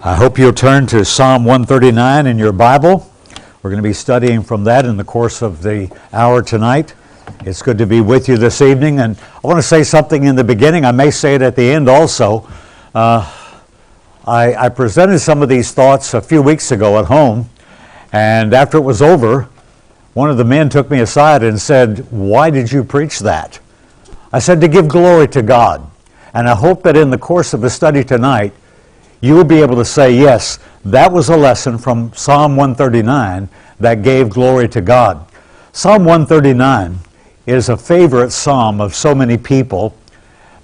I hope you'll turn to Psalm 139 in your Bible. We're going to be studying from that in the course of the hour tonight. It's good to be with you this evening, and I want to say something in the beginning. I may say it at the end also. I presented some of these thoughts a few weeks ago at home, and after it was over, one of the men took me aside and said, "Why did you preach that?" I said, "To give glory to God." And I hope that in the course of the study tonight, you will be able to say, yes, that was a lesson from Psalm 139 that gave glory to God. Psalm 139 is a favorite psalm of so many people,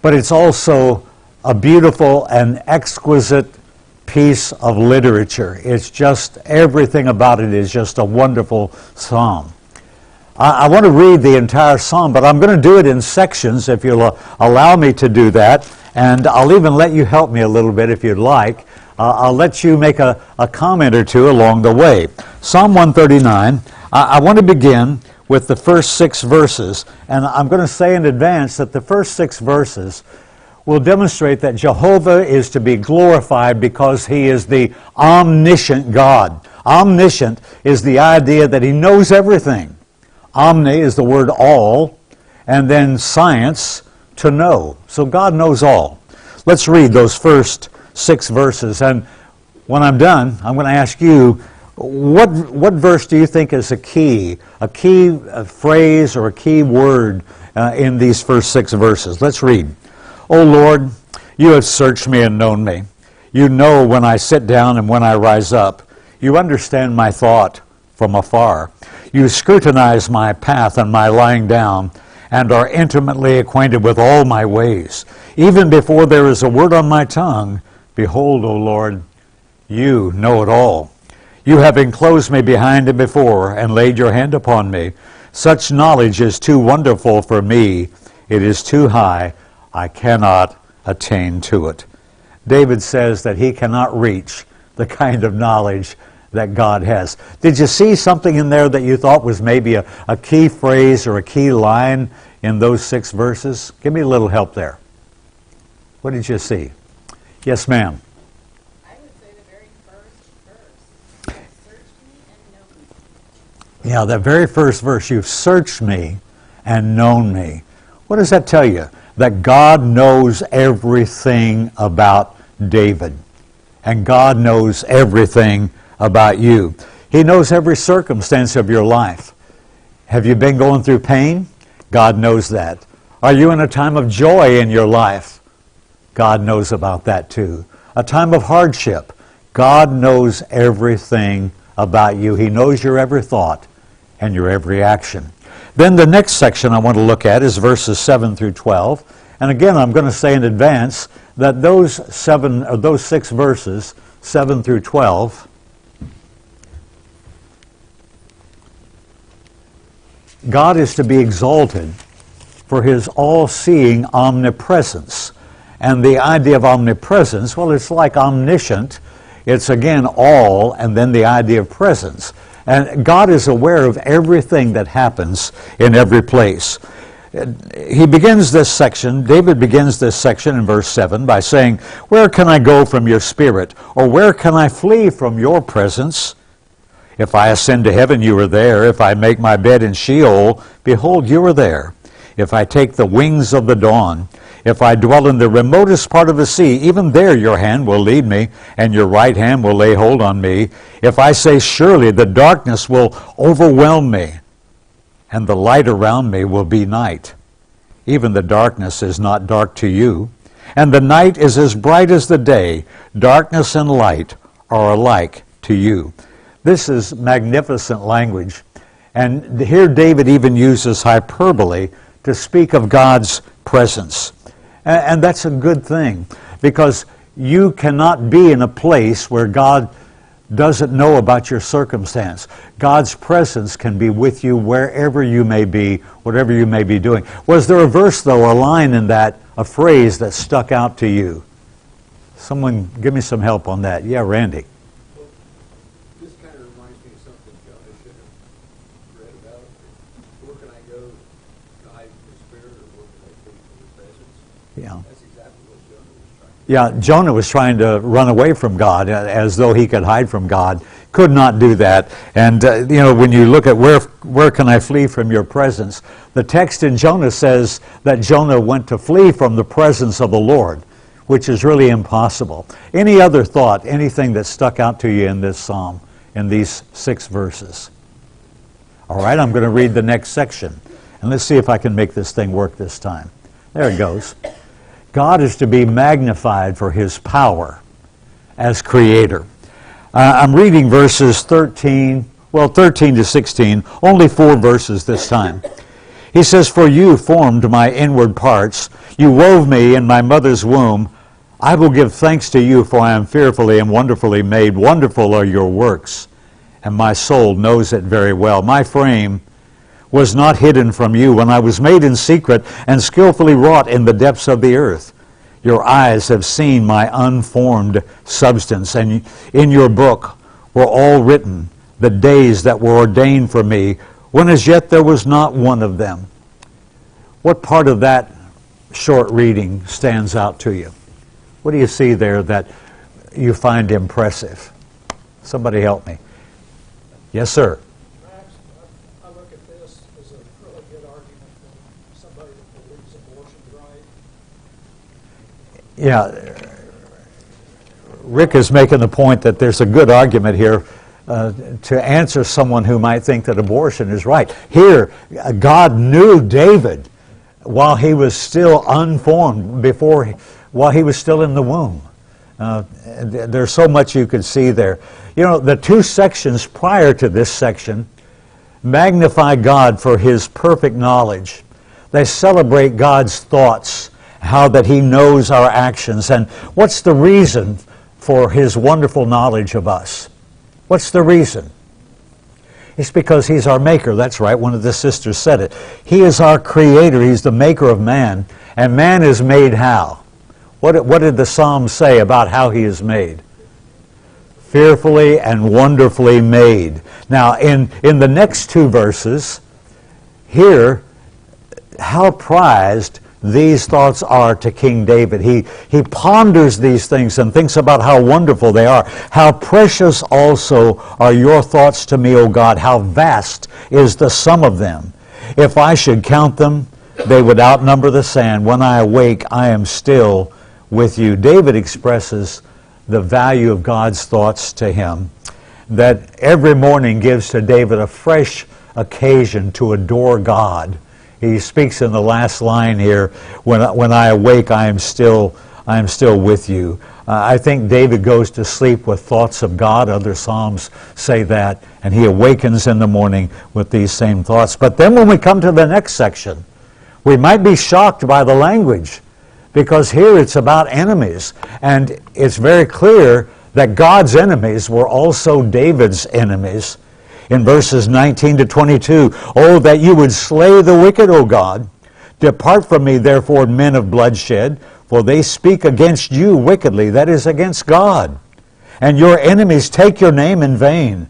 but it's also a beautiful and exquisite piece of literature. It's just, everything about it is just a wonderful psalm. I want to read the entire psalm, but I'm going to do it in sections if you'll allow me to do that. And I'll even let you help me a little bit if you'd like. I'll let you make a comment or two along the way. Psalm 139, I want to begin with the first 6 verses. And I'm going to say in advance that the first 6 verses will demonstrate that Jehovah is to be glorified because He is the omniscient God. Omniscient is the idea that He knows everything. Omni is the word all, and then science, to know. So God knows all. Let's read those first 6 verses, and when I'm done, I'm going to ask you, what verse do you think is a key phrase or a key word in these first 6 verses? Let's read. O Lord, you have searched me and known me. You know when I sit down and when I rise up. You understand my thought from afar. You scrutinize my path and my lying down, and are intimately acquainted with all my ways. Even before there is a word on my tongue, behold, O Lord, you know it all. You have enclosed me behind and before, and laid your hand upon me. Such knowledge is too wonderful for me. It is too high. I cannot attain to it. David says that he cannot reach the kind of knowledge that God has. Did you see something in there that you thought was maybe a key phrase or a key line in those 6 verses? Give me a little help there. What did you see? Yes, ma'am. I would say the very first verse. Search me and know me. Yeah, that very first verse, you've searched me and known me. What does that tell you? That God knows everything about David. And God knows everything about you. He knows every circumstance of your life. Have you been going through pain? God knows that. Are you in a time of joy in your life? God knows about that too. A time of hardship. God knows everything about you. He knows your every thought and your every action. Then the next section I want to look at is verses 7 through 12. And again, I'm going to say in advance that those 6 verses, 7 through 12, God is to be exalted for His all-seeing omnipresence. And the idea of omnipresence, well, it's like omniscient. It's again all, and then the idea of presence. And God is aware of everything that happens in every place. David begins this section in verse 7 by saying, "Where can I go from your spirit? Or where can I flee from your presence? If I ascend to heaven, you are there. If I make my bed in Sheol, behold, you are there. If I take the wings of the dawn, if I dwell in the remotest part of the sea, even there your hand will lead me, and your right hand will lay hold on me. If I say, surely the darkness will overwhelm me, and the light around me will be night. Even the darkness is not dark to you, and the night is as bright as the day. Darkness and light are alike to you." This is magnificent language. And here David even uses hyperbole to speak of God's presence. And that's a good thing, because you cannot be in a place where God doesn't know about your circumstance. God's presence can be with you wherever you may be, whatever you may be doing. Was there a verse, though, a line in that, a phrase that stuck out to you? Someone give me some help on that. Yeah, Randy. Yeah. That's exactly what Jonah was trying to do. Yeah, Jonah was trying to run away from God as though he could hide from God. Could not do that. And, when you look at where can I flee from your presence, the text in Jonah says that Jonah went to flee from the presence of the Lord, which is really impossible. Any other thought, anything that stuck out to you in this psalm, in these 6 verses? All right, I'm going to read the next section. And let's see if I can make this thing work this time. There it goes. God is to be magnified for his power as creator. I'm reading verses 13 to 16, only 4 verses this time. He says, "For you formed my inward parts. You wove me in my mother's womb. I will give thanks to you, for I am fearfully and wonderfully made. Wonderful are your works, and my soul knows it very well. My frame was not hidden from you when I was made in secret and skillfully wrought in the depths of the earth. Your eyes have seen my unformed substance, and in your book were all written the days that were ordained for me, when as yet there was not one of them." What part of that short reading stands out to you? What do you see there that you find impressive? Somebody help me. Yes, sir. Max, I look at this as a really good argument for somebody that believes abortion's right. Yeah, Rick is making the point that there's a good argument here to answer someone who might think that abortion is right. Here, God knew David while he was still unformed, while he was still in the womb. There's so much you could see there. The 2 sections prior to this section magnify God for his perfect knowledge. They celebrate God's thoughts, how that he knows our actions, and what's the reason for his wonderful knowledge of us? What's the reason? It's because he's our maker. That's right, one of the sisters said it. He is our creator. He's the maker of man, and man is made how? What did the Psalm say about how he is made? Fearfully and wonderfully made. Now, in the next 2 verses, here, how prized these thoughts are to King David. He ponders these things and thinks about how wonderful they are. How precious also are your thoughts to me, O God. How vast is the sum of them. If I should count them, they would outnumber the sand. When I awake, I am still with you. David expresses the value of God's thoughts to him, that every morning gives to David a fresh occasion to adore God. He speaks in the last line here, when I awake, I am still with you. I think David goes to sleep with thoughts of God. Other Psalms say that. And he awakens in the morning with these same thoughts. But then when we come to the next section, we might be shocked by the language, because here it's about enemies. And it's very clear that God's enemies were also David's enemies. In verses 19 to 22, "Oh, that you would slay the wicked, O God. Depart from me, therefore, men of bloodshed, for they speak against you wickedly," that is, against God. "And your enemies take your name in vain.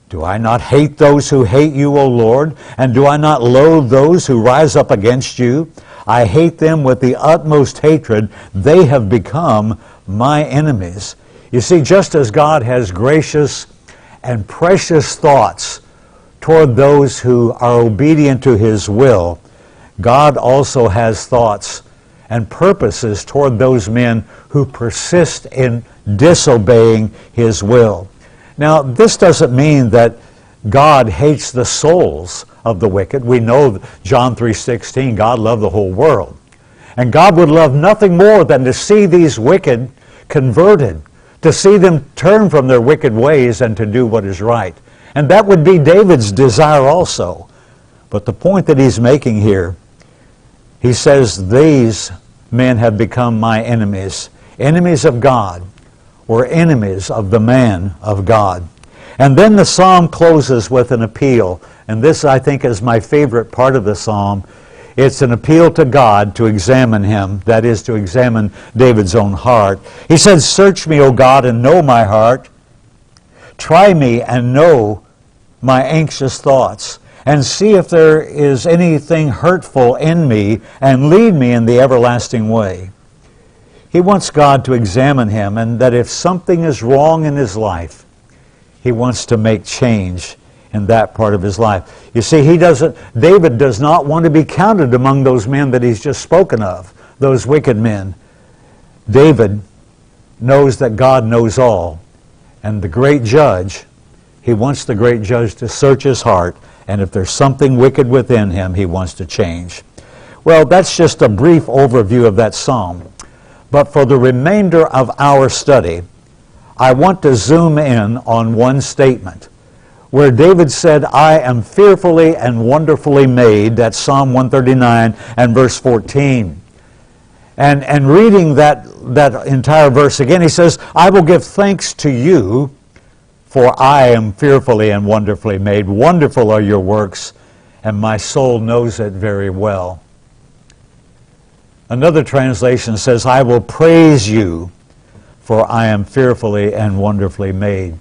Do I not hate those who hate you, O Lord? And do I not loathe those who rise up against you? I hate them with the utmost hatred. They have become my enemies." You see, just as God has gracious and precious thoughts toward those who are obedient to his will, God also has thoughts and purposes toward those men who persist in disobeying his will. Now, this doesn't mean that God hates the souls of the wicked. We know John 3:16, God loved the whole world. And God would love nothing more than to see these wicked converted, to see them turn from their wicked ways and to do what is right. And that would be David's desire also. But the point that he's making here, he says, these men have become my enemies. Enemies of God, or enemies of the man of God. And then the psalm closes with an appeal. And this, I think, is my favorite part of the psalm. It's an appeal to God to examine him, that is, to examine David's own heart. He says, "Search me, O God, and know my heart. Try me and know my anxious thoughts, and see if there is anything hurtful in me, and lead me in the everlasting way. He wants God to examine him, and that if something is wrong in his life, he wants to make change in that part of his life. You see, David does not want to be counted among those men that he's just spoken of, those wicked men. David knows that God knows all, and the great judge, he wants the great judge to search his heart, and if there's something wicked within him, he wants to change. Well, that's just a brief overview of that psalm. But for the remainder of our study, I want to zoom in on one statement where David said, I am fearfully and wonderfully made. That's Psalm 139 and verse 14. And reading that entire verse again, he says, I will give thanks to you, for I am fearfully and wonderfully made. Wonderful are your works, and my soul knows it very well. Another translation says, I will praise you, for I am fearfully and wonderfully made.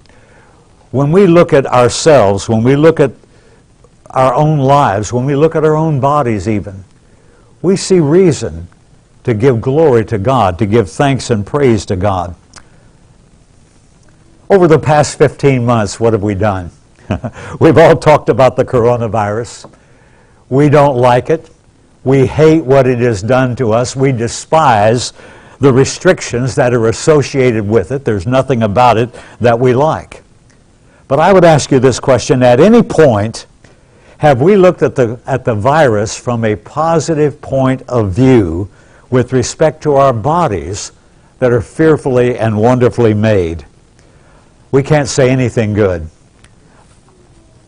When we look at ourselves, when we look at our own lives, when we look at our own bodies even, we see reason to give glory to God, to give thanks and praise to God. Over the past 15 months, what have we done? We've all talked about the coronavirus. We don't like it. We hate what it has done to us. We despise the restrictions that are associated with it. There's nothing about it that we like. But I would ask you this question. At any point, have we looked at the virus from a positive point of view with respect to our bodies that are fearfully and wonderfully made? We can't say anything good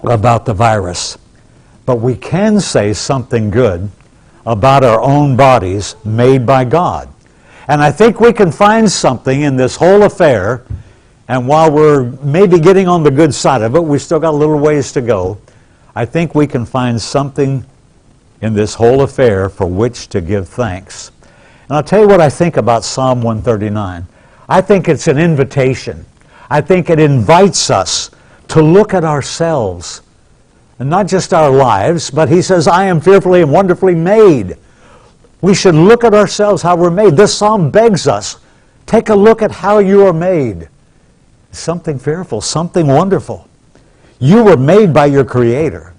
about the virus, but we can say something good about our own bodies made by God. And I think we can find something in this whole affair, and while we're maybe getting on the good side of it, we've still got a little ways to go. I think we can find something in this whole affair for which to give thanks. And I'll tell you what I think about Psalm 139. I think it's an invitation. I think it invites us to look at ourselves, and not just our lives, but he says, I am fearfully and wonderfully made. We should look at ourselves, how we're made. This psalm begs us, take a look at how you are made. Something fearful, something wonderful. You were made by your Creator,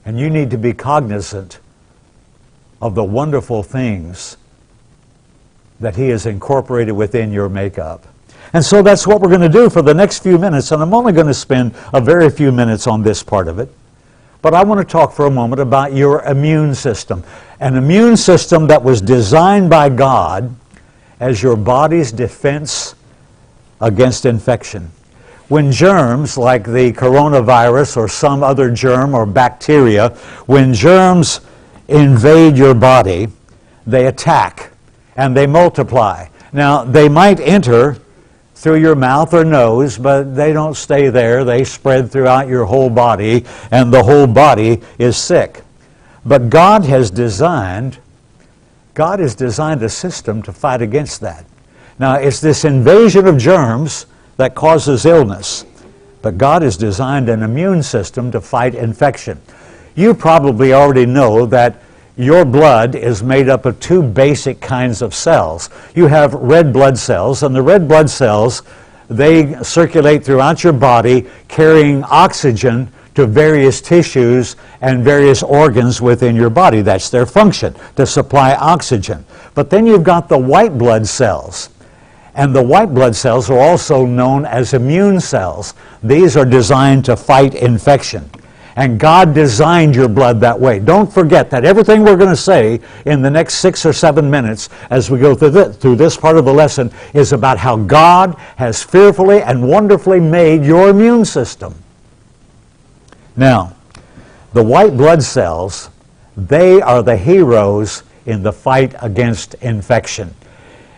and you need to be cognizant of the wonderful things that he has incorporated within your makeup. And so that's what we're going to do for the next few minutes, and I'm only going to spend a very few minutes on this part of it. But I want to talk for a moment about your immune system. An immune system that was designed by God as your body's defense against infection. When germs, like the coronavirus or some other germ or bacteria, when germs invade your body, they attack and they multiply. Now, they might enter through your mouth or nose, but they don't stay there. They spread throughout your whole body, and the whole body is sick. But God has designed a system to fight against that. Now, it's this invasion of germs that causes illness, but God has designed an immune system to fight infection. You probably already know that your blood is made up of two basic kinds of cells. You have red blood cells, and the red blood cells, they circulate throughout your body carrying oxygen to various tissues and various organs within your body. That's their function, to supply oxygen. But then you've got the white blood cells. And the white blood cells are also known as immune cells. These are designed to fight infection. And God designed your blood that way. Don't forget that everything we're going to say in the next 6 or 7 minutes as we go through this part of the lesson is about how God has fearfully and wonderfully made your immune system. Now, the white blood cells, they are the heroes in the fight against infection.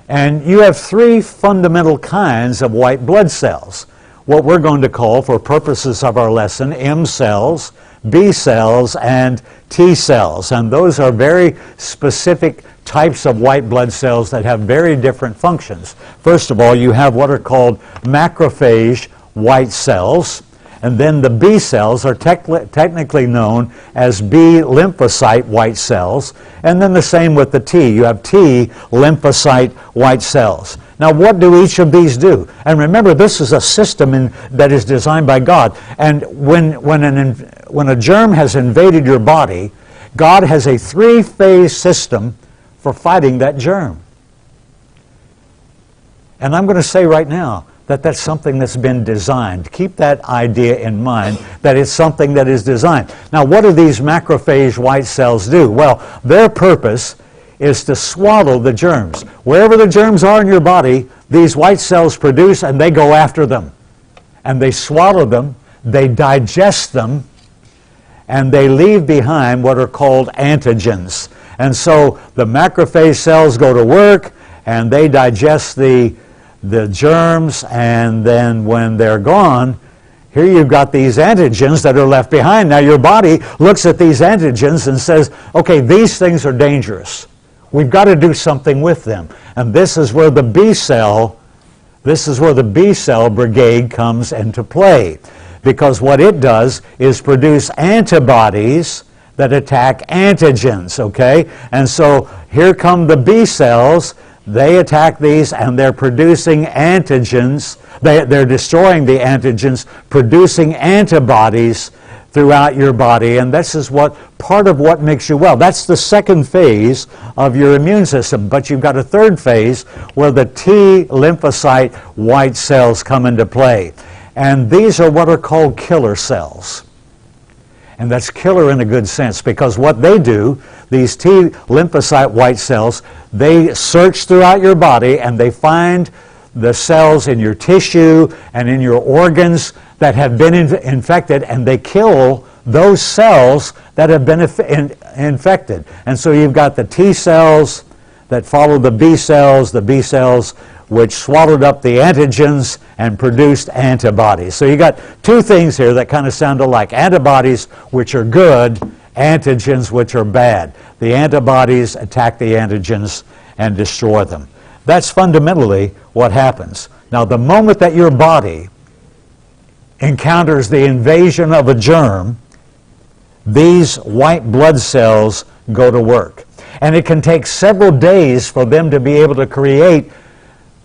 And you have 3 fundamental kinds of white blood cells. What we're going to call, for purposes of our lesson, M cells, B cells, and T cells. And those are very specific types of white blood cells that have very different functions. First of all, you have what are called macrophage white cells, And then the B cells are technically known as B lymphocyte white cells. And then the same with the T. You have T lymphocyte white cells. Now, what do each of these do? And remember, this is a system that is designed by God. And when a germ has invaded your body, God has a three-phase system for fighting that germ. And I'm going to say right now that that's something that's been designed. Keep that idea in mind, that it's something that is designed. Now, what do these macrophage white cells do? Well, their purpose is to swallow the germs. Wherever the germs are in your body, these white cells produce and they go after them. And they swallow them, they digest them, and they leave behind what are called antigens. And so the macrophage cells go to work and they digest the germs, and then when they're gone, here you've got these antigens that are left behind. Now your body looks at these antigens and says, okay, these things are dangerous. We've got to do something with them. And this is where the B cell brigade comes into play. Because what it does is produce antibodies that attack antigens, okay? And so here come the B cells. They attack these and they're producing antigens. They're destroying the antigens, producing antibodies throughout your body. And this is part of what makes you well. That's the second phase of your immune system. But you've got a third phase where the T lymphocyte white cells come into play. And these are what are called killer cells. And that's killer in a good sense, because what they do, these T lymphocyte white cells, they search throughout your body and they find the cells in your tissue and in your organs that have been infected, and they kill those cells that have been infected. And so you've got the T cells that follow the B cells which swallowed up the antigens and produced antibodies. So you got two things here that kind of sound alike. Antibodies, which are good, antigens, which are bad. The antibodies attack the antigens and destroy them. That's fundamentally what happens. Now, the moment that your body encounters the invasion of a germ, these white blood cells go to work. And it can take several days for them to be able to create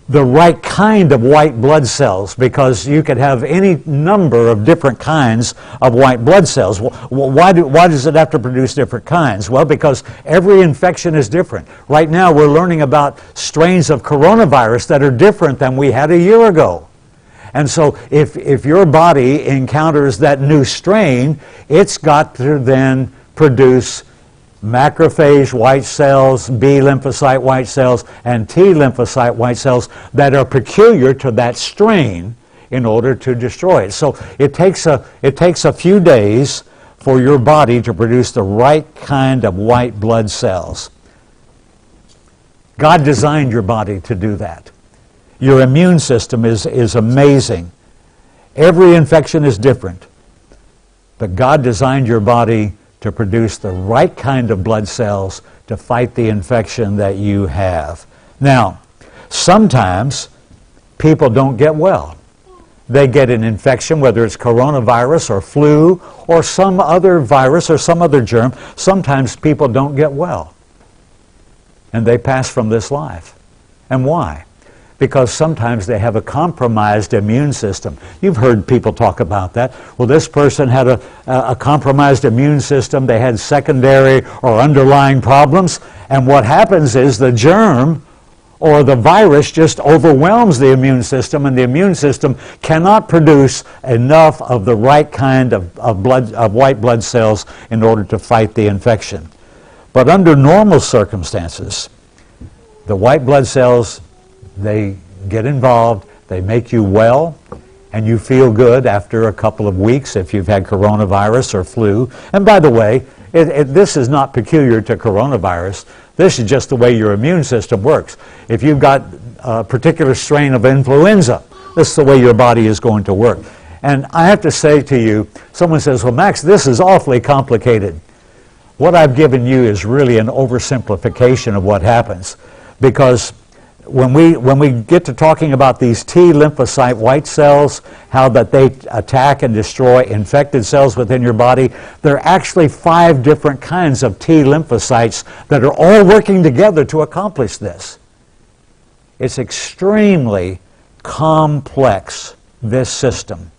the right kind of white blood cells, because you could have any number of different kinds of white blood cells. Why does it have to produce different kinds? Well, because every infection is different. Right now we're learning about strains of coronavirus that are different than we had a year ago. And so if your body encounters that new strain, it's got to then produce macrophage white cells, B lymphocyte white cells, and T lymphocyte white cells that are peculiar to that strain in order to destroy it. So it takes a few days for your body to produce the right kind of white blood cells. God designed your body to do that. Your immune system is amazing. Every infection is different, but God designed your body to produce the right kind of blood cells to fight the infection that you have. Now, sometimes people don't get well. They get an infection, whether it's coronavirus or flu or some other virus or some other germ. Sometimes people don't get well, and they pass from this life. And why? Because sometimes they have a compromised immune system. You've heard people talk about that. Well, this person had a compromised immune system. They had secondary or underlying problems. And what happens is the germ or the virus just overwhelms the immune system, and the immune system cannot produce enough of the right kind of white blood cells in order to fight the infection. But under normal circumstances, the white blood cells, they get involved, they make you well, and you feel good after a couple of weeks if you've had coronavirus or flu. And by the way, this is not peculiar to coronavirus. This is just the way your immune system works. If you've got a particular strain of influenza, this is the way your body is going to work. And I have to say to you, someone says, well, Max, this is awfully complicated. What I've given you is really an oversimplification of what happens, because when we get to talking about these T lymphocyte white cells, how that they attack and destroy infected cells within your body, there are actually 5 different kinds of T lymphocytes that are all working together to accomplish this. It's extremely complex, this system,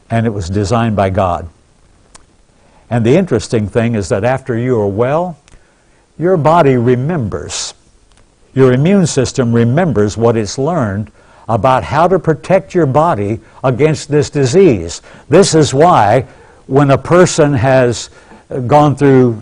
and it was designed by God. And the interesting thing is that after you are well, your body remembers. Your immune system remembers what it's learned about how to protect your body against this disease. This is why when a person has gone through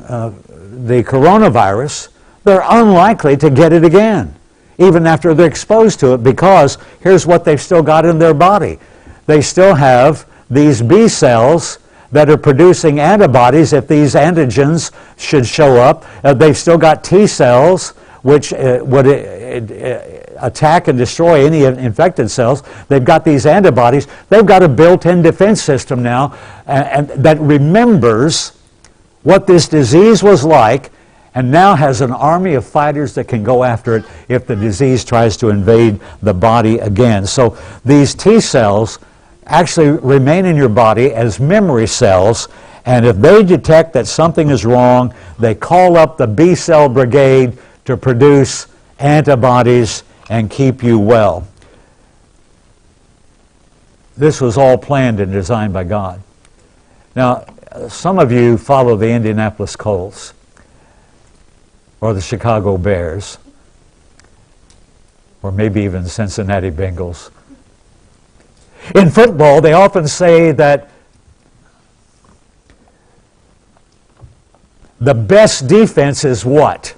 the coronavirus, they're unlikely to get it again, even after they're exposed to it, because here's what they've still got in their body. They still have these B cells that are producing antibodies if these antigens should show up. They've still got T cells, which would attack and destroy any infected cells. They've got these antibodies. They've got a built-in defense system now and that remembers what this disease was like, and now has an army of fighters that can go after it if the disease tries to invade the body again. So these T cells actually remain in your body as memory cells, and if they detect that something is wrong, they call up the B cell brigade to produce antibodies and keep you well. This was all planned and designed by God. Now, some of you follow the Indianapolis Colts or the Chicago Bears, or maybe even Cincinnati Bengals. In football, they often say that the best defense is what?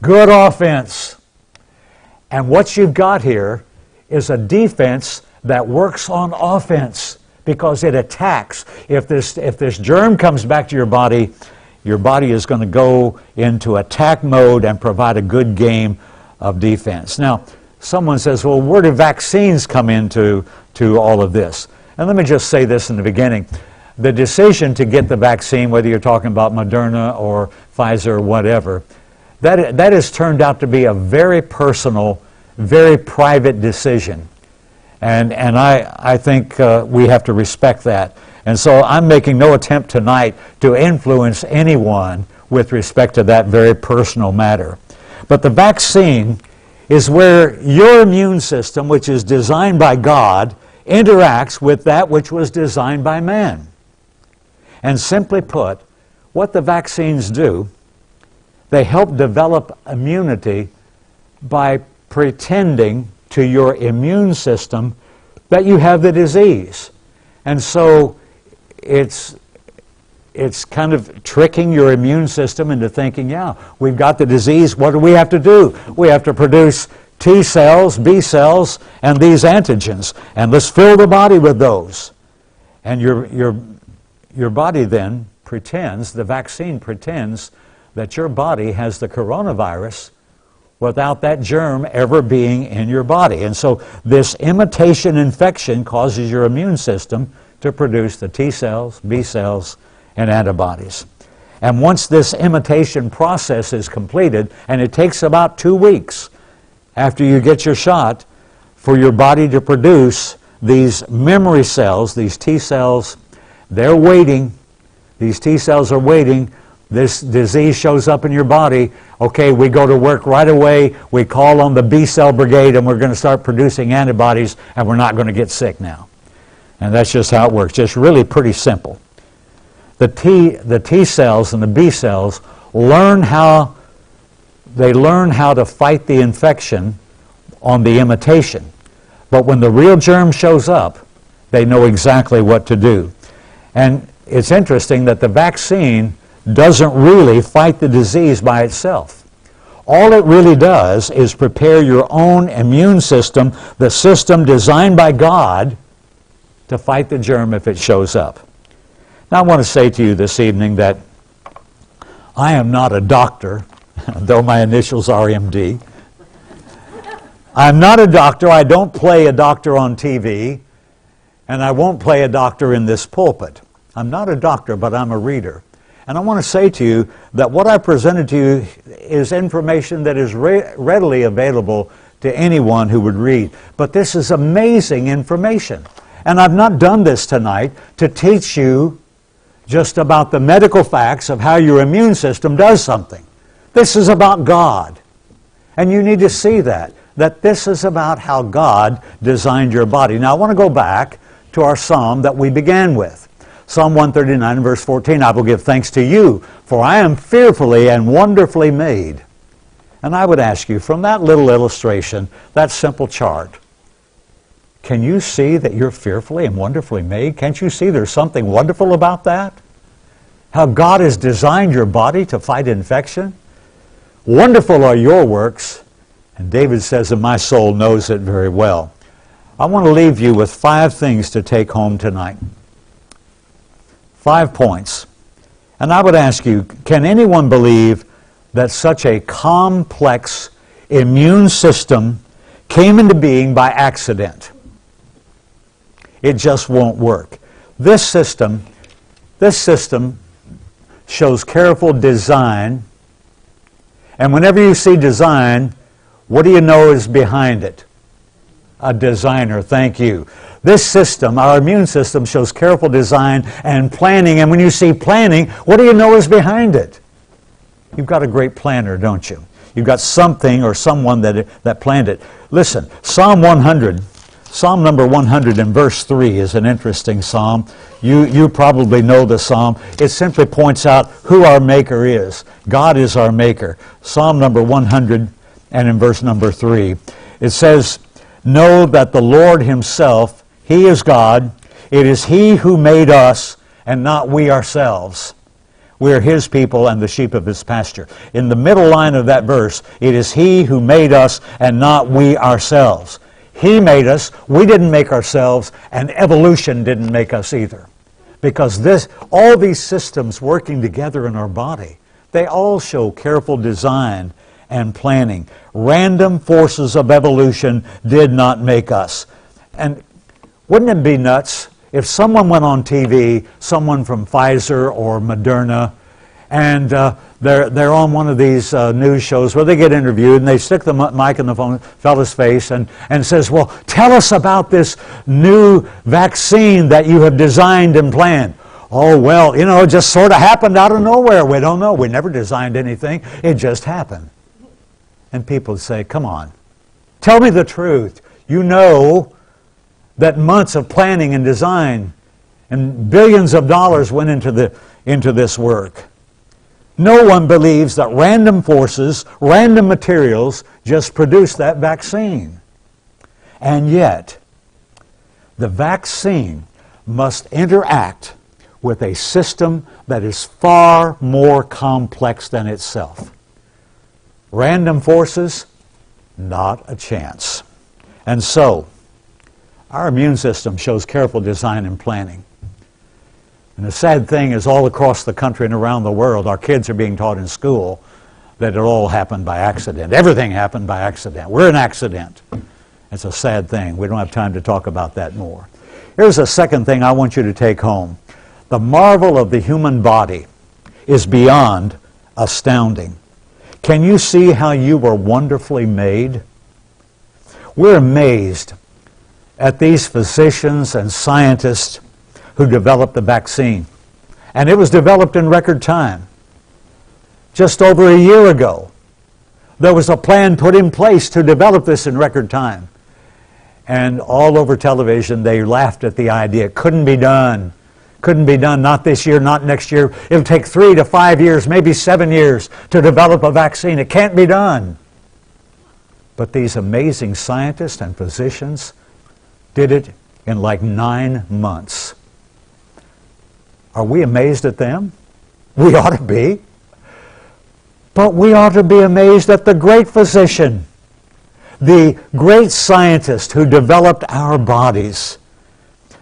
Good offense. And what you've got here is a defense that works on offense because it attacks. If this germ comes back to your body is going to go into attack mode and provide a good game of defense. Now, someone says, well, where do vaccines come into all of this? And let me just say this in the beginning. The decision to get the vaccine, whether you're talking about Moderna or Pfizer or whatever, that has turned out to be a very personal, very private decision. And I think we have to respect that. And so I'm making no attempt tonight to influence anyone with respect to that very personal matter. But the vaccine is where your immune system, which is designed by God, interacts with that which was designed by man. And simply put, what the vaccines do, they help develop immunity by pretending to your immune system that you have the disease. And so it's kind of tricking your immune system into thinking, yeah, we've got the disease, what do we have to do? We have to produce T cells, B cells, and these antigens, and let's fill the body with those. And your body then pretends, the vaccine pretends, that your body has the coronavirus without that germ ever being in your body. And so this imitation infection causes your immune system to produce the T cells, B cells, and antibodies. And once this imitation process is completed, and it takes about 2 weeks after you get your shot for your body to produce these memory cells, these T cells, they're waiting. These T cells are waiting. This disease shows up in your body. Okay, we go to work right away. We call on the B cell brigade, and we're going to start producing antibodies, and we're not going to get sick now. And that's just how it works. Just really pretty simple. The T cells and the B cells learn how to fight the infection on the imitation. But when the real germ shows up, they know exactly what to do. And it's interesting that the vaccine doesn't really fight the disease by itself. All it really does is prepare your own immune system, the system designed by God, to fight the germ if it shows up. Now I want to say to you this evening that I am not a doctor, though my initials are MD. I'm not a doctor. I don't play a doctor on TV, and I won't play a doctor in this pulpit. I'm not a doctor, but I'm a reader. And I want to say to you that what I presented to you is information that is readily available to anyone who would read. But this is amazing information. And I've not done this tonight to teach you just about the medical facts of how your immune system does something. This is about God. And you need to see that this is about how God designed your body. Now I want to go back to our psalm that we began with. Psalm 139, verse 14, I will give thanks to you, for I am fearfully and wonderfully made. And I would ask you, from that little illustration, that simple chart, can you see that you're fearfully and wonderfully made? Can't you see there's something wonderful about that? How God has designed your body to fight infection? Wonderful are your works, and David says that my soul knows it very well. I want to leave you with 5 things to take home tonight. 5 points. And I would ask you, can anyone believe that such a complex immune system came into being by accident? It just won't work. This system shows careful design. And whenever you see design, what do you know is behind it? A designer, thank you. This system, our immune system, shows careful design and planning. And when you see planning, what do you know is behind it? You've got a great planner, don't you? You've got something or someone that planned it. Listen, Psalm number 100 in verse 3 is an interesting psalm. You probably know the psalm. It simply points out who our Maker is. God is our Maker. Psalm number 100 and in verse number 3. It says, know that the Lord Himself, He is God. It is He who made us and not we ourselves. We are His people and the sheep of His pasture. In the middle line of that verse, it is He who made us and not we ourselves. He made us, we didn't make ourselves, and evolution didn't make us either. Because all these systems working together in our body, they all show careful design and planning. Random forces of evolution did not make us. And wouldn't it be nuts if someone went on TV, someone from Pfizer or Moderna, and they're on one of these news shows where they get interviewed and they stick the mic in the fellow's face and says, well, tell us about this new vaccine that you have designed and planned. Oh, well, it just sort of happened out of nowhere. We don't know. We never designed anything. It just happened. And people say, come on, tell me the truth. You know that months of planning and design and billions of dollars went into this work. No one believes that random forces, random materials just produced that vaccine. And yet, the vaccine must interact with a system that is far more complex than itself. Random forces, not a chance. And so, our immune system shows careful design and planning. And the sad thing is all across the country and around the world, our kids are being taught in school that it all happened by accident. Everything happened by accident. We're an accident. It's a sad thing. We don't have time to talk about that more. Here's a second thing I want you to take home. The marvel of the human body is beyond astounding. Can you see how you were wonderfully made? We're amazed at these physicians and scientists who developed the vaccine. And it was developed in record time. Just over a year ago, there was a plan put in place to develop this in record time. And all over television, they laughed at the idea. It couldn't be done. Couldn't be done, not this year, not next year. It'll take 3 to 5 years, maybe 7 years to develop a vaccine. It can't be done. But these amazing scientists and physicians did it in like 9 months. Are we amazed at them? We ought to be. But we ought to be amazed at the great physician, the great scientist who developed our bodies.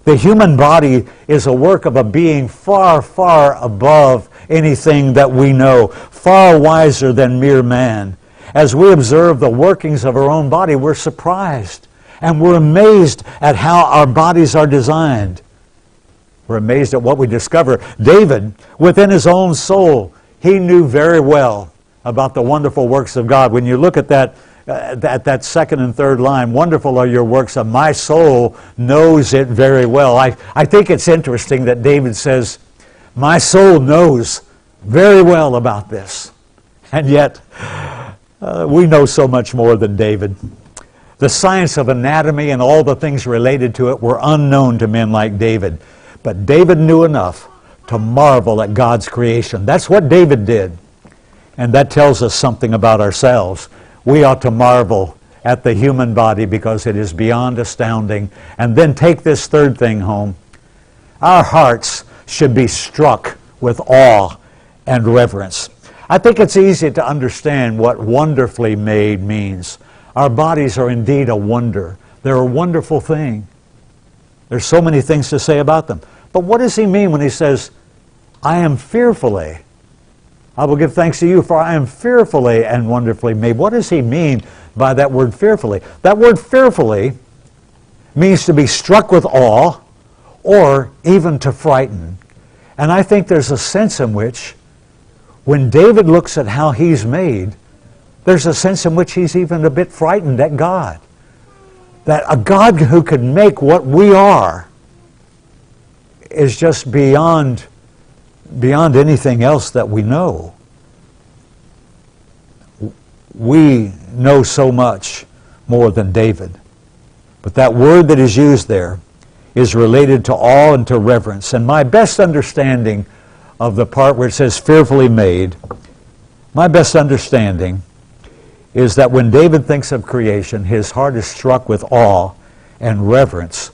The human body is a work of a being far, far above anything that we know, far wiser than mere man. As we observe the workings of our own body, we're surprised and we're amazed at how our bodies are designed. We're amazed at what we discover. David, within his own soul, he knew very well about the wonderful works of God. When you look at that second and third line, wonderful are your works, and my soul knows it very well. I think it's interesting that David says, my soul knows very well about this. And yet, we know so much more than David. The science of anatomy and all the things related to it were unknown to men like David. But David knew enough to marvel at God's creation. That's what David did. And that tells us something about ourselves. We ought to marvel at the human body because it is beyond astounding. And then take this third thing home. Our hearts should be struck with awe and reverence. I think it's easy to understand what wonderfully made means. Our bodies are indeed a wonder. They're a wonderful thing. There's so many things to say about them. But what does he mean when he says, I am fearfully? I will give thanks to you, for I am fearfully and wonderfully made. What does he mean by that word fearfully? That word fearfully means to be struck with awe or even to frighten. And I think there's a sense in which when David looks at how he's made, there's a sense in which he's even a bit frightened at God. That a God who could make what we are is just beyond anything else that we know. We know so much more than David. But that word that is used there is related to awe and to reverence. And my best understanding of the part where it says fearfully made, my best understanding is that when David thinks of creation, his heart is struck with awe and reverence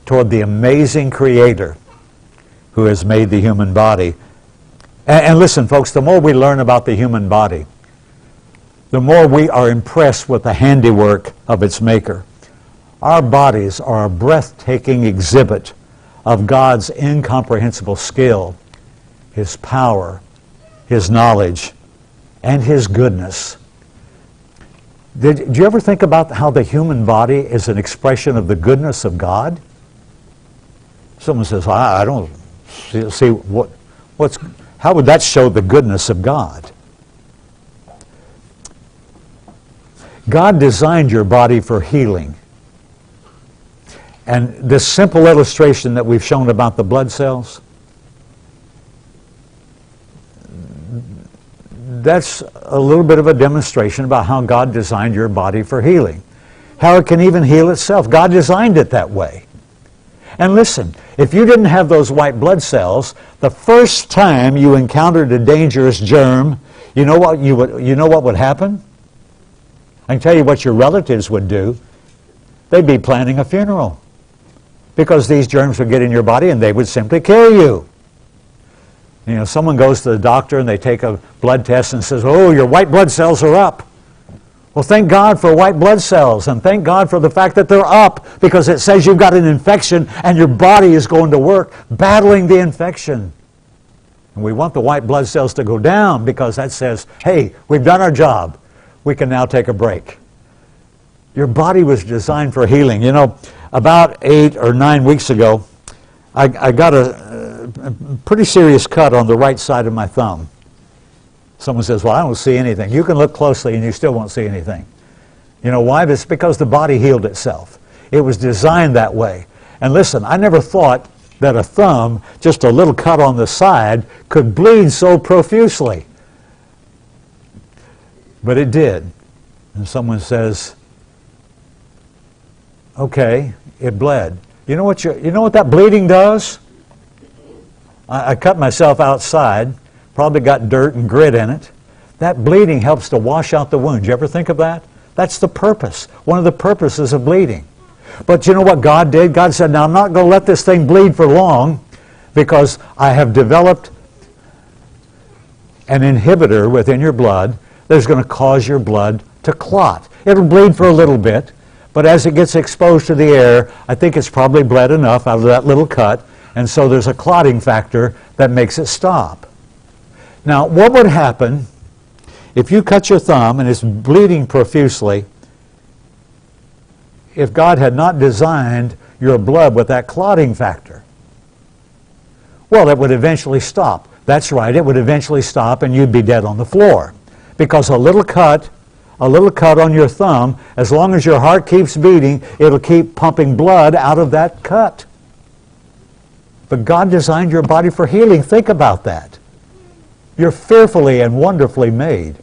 toward the amazing Creator who has made the human body. And listen, folks, the more we learn about the human body, the more we are impressed with the handiwork of its maker. Our bodies are a breathtaking exhibit of God's incomprehensible skill, His power, His knowledge, and His goodness. Did you ever think about how the human body is an expression of the goodness of God? Someone says, I don't see how would that show the goodness of God? God designed your body for healing. And this simple illustration that we've shown about the blood cells, that's a little bit of a demonstration about how God designed your body for healing. How it can even heal itself. God designed it that way. And listen, if you didn't have those white blood cells, the first time you encountered a dangerous germ, you know what would happen? I can tell you what your relatives would do. They'd be planning a funeral because these germs would get in your body and they would simply kill you. You know, someone goes to the doctor and they take a blood test and says, oh, your white blood cells are up. Well, thank God for white blood cells, and thank God for the fact that they're up, because it says you've got an infection and your body is going to work battling the infection. And we want the white blood cells to go down because that says, hey, we've done our job. We can now take a break. Your body was designed for healing. You know, about 8 or 9 weeks ago, I got a pretty serious cut on the right side of my thumb. Someone says, well, I don't see anything. You can look closely and you still won't see anything. You know why? It's because the body healed itself. It was designed that way. And listen, I never thought that a thumb, just a little cut on the side, could bleed so profusely. But it did. And someone says, okay, it bled. You know what that bleeding does? I cut myself outside, probably got dirt and grit in it. That bleeding helps to wash out the wound. You ever think of that? That's the purpose, one of the purposes of bleeding. But you know what God did? God said, now I'm not going to let this thing bleed for long because I have developed an inhibitor within your blood that's going to cause your blood to clot. It'll bleed for a little bit, but as it gets exposed to the air, I think it's probably bled enough out of that little cut, and so there's a clotting factor that makes it stop. Now, what would happen if you cut your thumb and it's bleeding profusely if God had not designed your blood with that clotting factor? Well, it would eventually stop. That's right, it would eventually stop and you'd be dead on the floor. Because a little cut on your thumb, as long as your heart keeps beating, it'll keep pumping blood out of that cut. But God designed your body for healing. Think about that. You're fearfully and wonderfully made.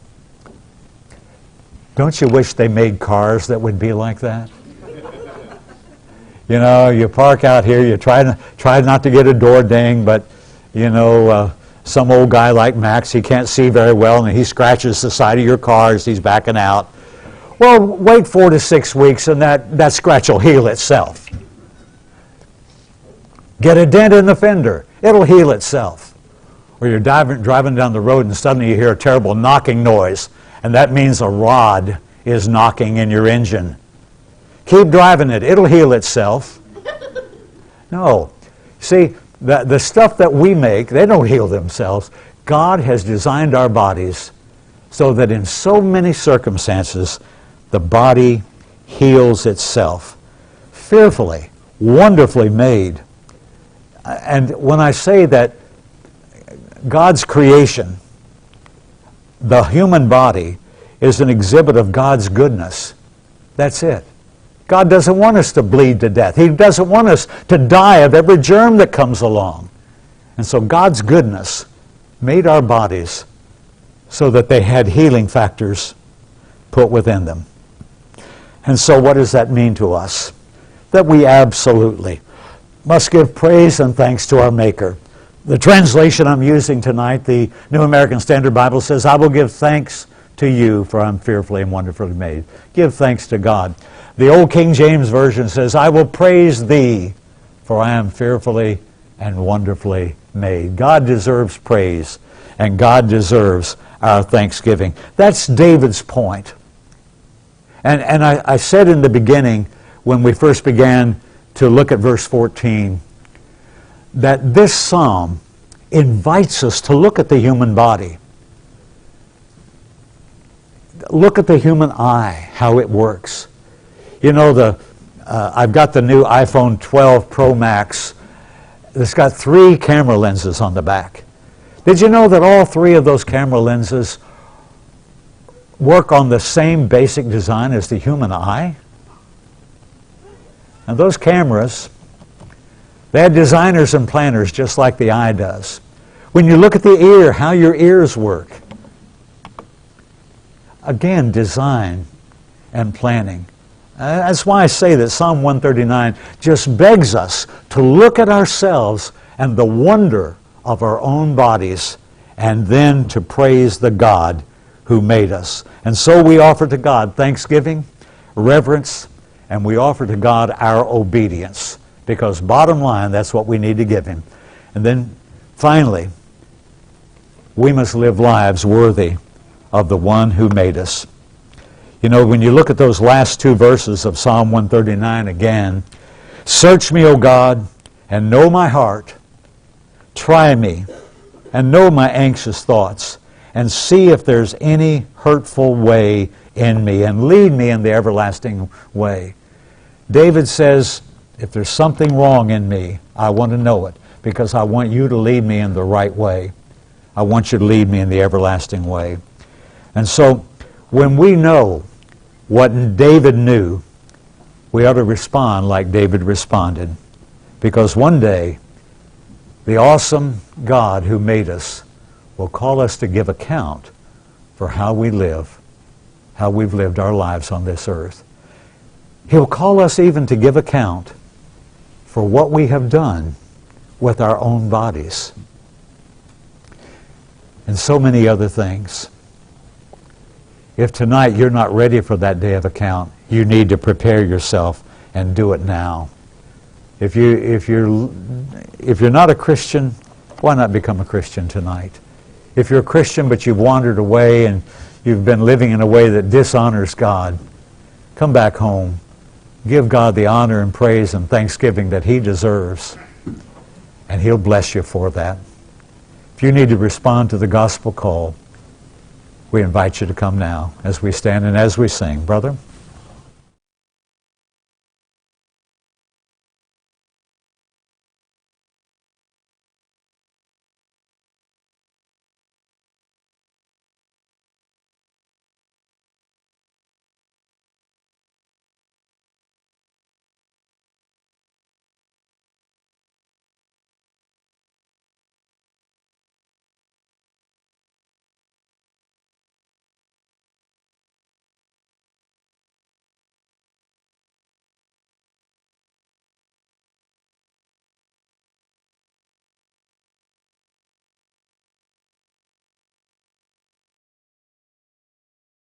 Don't you wish they made cars that would be like that? You know, you park out here, you try not to get a door ding, but, you know, some old guy like Max, he can't see very well, and he scratches the side of your car as he's backing out. Well, wait 4 to 6 weeks, and that scratch will heal itself. Get a dent in the fender. It'll heal itself. Or you're driving down the road, and suddenly you hear a terrible knocking noise, and that means a rod is knocking in your engine. Keep driving it. It'll heal itself. No. See, the stuff that we make, they don't heal themselves. God has designed our bodies so that in so many circumstances, the body heals itself. Fearfully, wonderfully made. And when I say that God's creation, the human body, is an exhibit of God's goodness, that's it. God doesn't want us to bleed to death. He doesn't want us to die of every germ that comes along. And so God's goodness made our bodies so that they had healing factors put within them. And so what does that mean to us? That we absolutely must give praise and thanks to our Maker. The translation I'm using tonight, the New American Standard Bible, says, I will give thanks to you, for I'm fearfully and wonderfully made. Give thanks to God. The old King James Version says, I will praise thee, for I am fearfully and wonderfully made. God deserves praise, and God deserves our thanksgiving. That's David's point. And I said in the beginning, when we first began to look at verse 14, that this psalm invites us to look at the human body. Look at the human eye, how it works. You know, I've got the new iPhone 12 Pro Max. It's got 3 camera lenses on the back. Did you know that all 3 of those camera lenses work on the same basic design as the human eye? And those cameras, they had designers and planners just like the eye does. When you look at the ear, how your ears work. Again, design and planning. That's why I say that Psalm 139 just begs us to look at ourselves and the wonder of our own bodies, and then to praise the God who made us. And so we offer to God thanksgiving, reverence, and we offer to God our obedience, because bottom line, that's what we need to give Him. And then finally, we must live lives worthy of the one who made us. You know, when you look at those last 2 verses of Psalm 139 again, search me, O God, and know my heart. Try me, and know my anxious thoughts, and see if there's any hurtful way in me, and lead me in the everlasting way. David says, if there's something wrong in me, I want to know it, because I want you to lead me in the right way. I want you to lead me in the everlasting way. And so, when we know what David knew, we ought to respond like David responded. Because one day, the awesome God who made us will call us to give account for how we live, how we've lived our lives on this earth. He'll call us even to give account for what we have done with our own bodies, and so many other things. If tonight you're not ready for that day of account, you need to prepare yourself and do it now. If you're not a Christian, why not become a Christian tonight? If you're a Christian but you've wandered away and you've been living in a way that dishonors God, come back home. Give God the honor and praise and thanksgiving that He deserves, and He'll bless you for that. If you need to respond to the gospel call, we invite you to come now as we stand and as we sing. Brother?